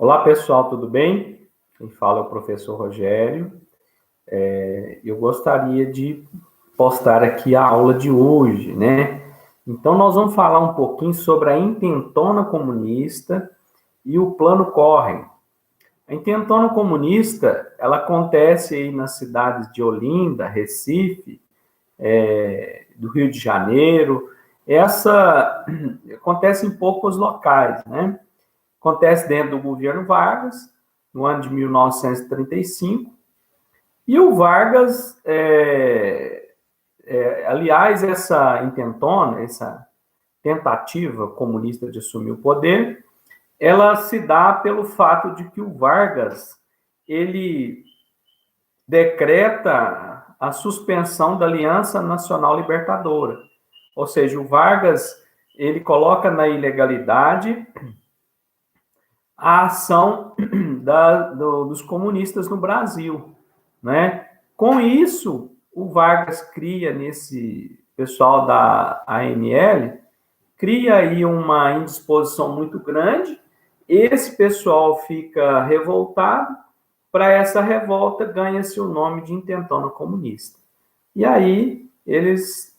Olá, pessoal, tudo bem? Quem fala é o professor Rogério. Eu gostaria de postar aqui a aula de hoje, né? Então, nós vamos falar um pouquinho sobre a intentona comunista e o plano Corren. A intentona comunista, ela acontece aí nas cidades de Olinda, Recife, do Rio de Janeiro. Essa acontece em poucos locais, né? Acontece dentro do governo Vargas, no ano de 1935, e o Vargas, aliás, essa intentona, essa tentativa comunista de assumir o poder, ela se dá pelo fato de que o Vargas, ele decreta a suspensão da Aliança Nacional Libertadora, ou seja, o Vargas, ele coloca na ilegalidade a ação dos comunistas no Brasil, né? Com isso, o Vargas cria nesse pessoal da ANL, cria aí uma indisposição muito grande, esse pessoal fica revoltado, para essa revolta ganha-se o nome de intentona comunista. E aí eles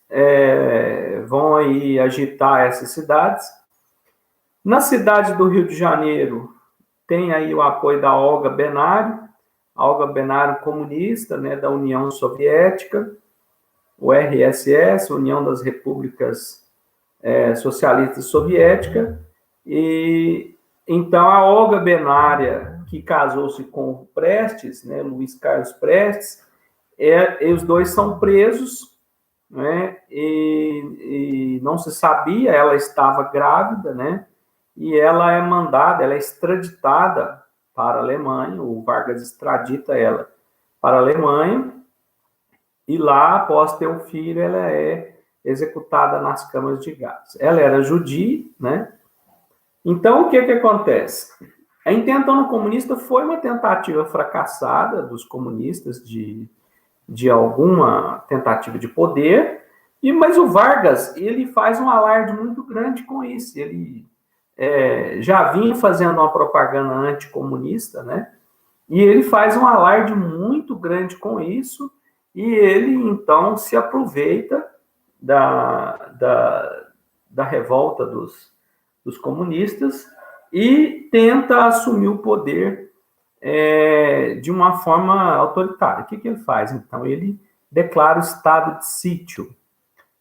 vão aí agitar essas cidades. Na cidade do Rio de Janeiro, tem aí o apoio da Olga Benário, a Olga Benário comunista, né, da União Soviética, o RSS, União das Repúblicas Socialistas Soviéticas, e então a Olga Benária, que casou-se com o Prestes, né, Luiz Carlos Prestes, e os dois são presos, né, e não se sabia, ela estava grávida, né, e ela é mandada, ela é extraditada para a Alemanha, o Vargas extradita ela para a Alemanha, e lá, após ter um filho, ela é executada nas câmaras de gás. Ela era judia, né? Então, o que acontece? A intentona comunista foi uma tentativa fracassada dos comunistas de alguma tentativa de poder, mas o Vargas, ele faz um alarde muito grande com isso, ele já vinha fazendo uma propaganda anticomunista, né? E ele faz um alarde muito grande com isso, e ele, então, se aproveita da revolta dos comunistas e tenta assumir o poder de uma forma autoritária. O que ele faz? Então, ele declara o estado de sítio.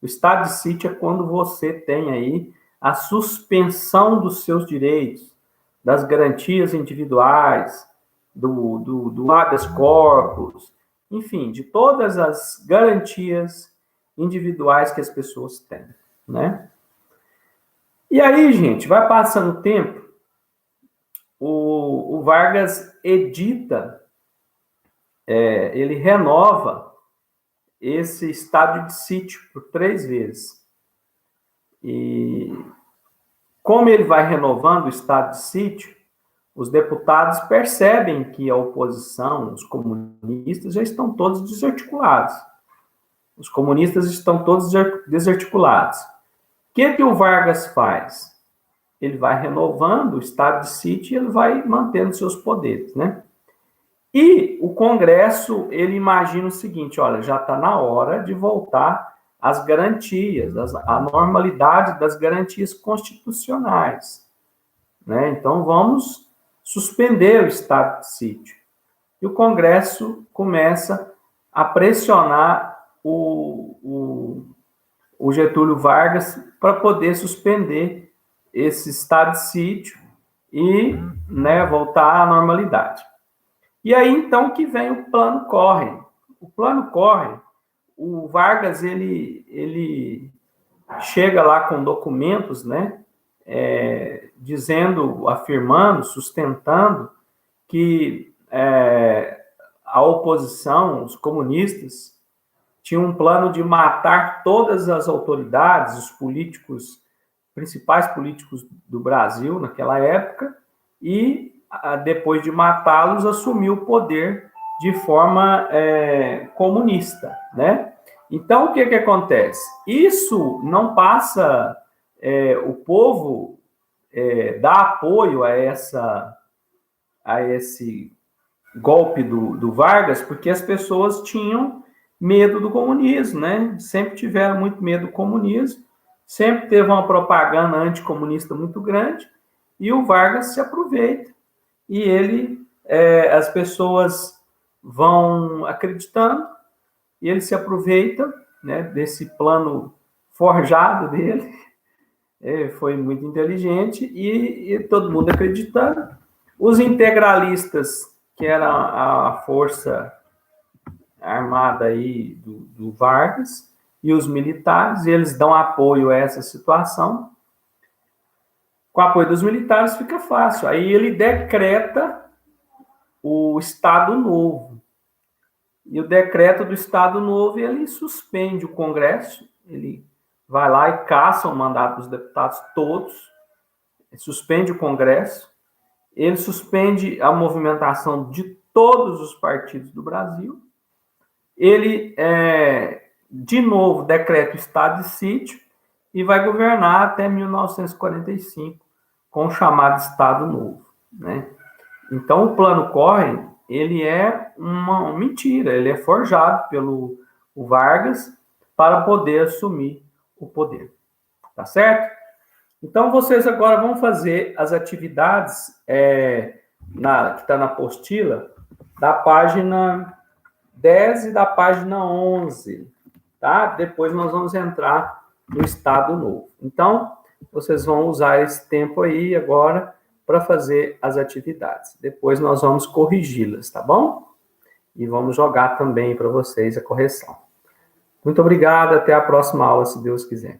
O estado de sítio é quando você tem aí a suspensão dos seus direitos, das garantias individuais, do habeas corpus, enfim, de todas as garantias individuais que as pessoas têm, né? E aí, gente, vai passando o tempo, o Vargas edita, ele renova esse estado de sítio por 3 vezes. E como ele vai renovando o estado de sítio, os deputados percebem que a oposição, os comunistas, já estão todos desarticulados. Os comunistas estão todos desarticulados. O que o Vargas faz? Ele vai renovando o estado de sítio e ele vai mantendo seus poderes, né? E o Congresso, ele imagina o seguinte, olha, já está na hora de voltar às garantias, à normalidade das garantias constitucionais, né? Então, vamos suspender o estado de sítio. E o Congresso começa a pressionar o Getúlio Vargas para poder suspender esse estado de sítio e, né, voltar à normalidade. E aí, então, que vem o plano Corren. O plano Corren, o Vargas, ele chega lá com documentos, né, dizendo, afirmando, sustentando que a oposição, os comunistas, tinham um plano de matar todas as autoridades, os políticos, principais políticos do Brasil naquela época, e depois de matá-los, assumir o poder de forma comunista, né? Então, o que acontece? Isso não passa, o povo dá apoio a a esse golpe do Vargas, porque as pessoas tinham medo do comunismo, né? Sempre tiveram muito medo do comunismo, sempre teve uma propaganda anticomunista muito grande, e o Vargas se aproveita. E ele, as pessoas vão acreditando, e ele se aproveita, né, desse plano forjado dele. Foi muito inteligente, e todo mundo acreditando. Os integralistas, que era a força armada aí do Vargas, e os militares, eles dão apoio a essa situação. Com o apoio dos militares fica fácil. Aí ele decreta o Estado Novo. E o decreto do Estado Novo, ele suspende o Congresso, ele vai lá e caça o mandato dos deputados todos, suspende o Congresso, ele suspende a movimentação de todos os partidos do Brasil, ele, de novo, decreta o estado de sítio e vai governar até 1945, com o chamado Estado Novo, né? Então, o Plano Cohen, ele é uma mentira, ele é forjado pelo Vargas para poder assumir o poder, tá certo? Então, vocês agora vão fazer as atividades que está na apostila, da página 10 e da página 11, tá? Depois nós vamos entrar no Estado Novo. Então, vocês vão usar esse tempo aí agora para fazer as atividades. Depois nós vamos corrigi-las, tá bom? E vamos jogar também para vocês a correção. Muito obrigado, até a próxima aula, se Deus quiser.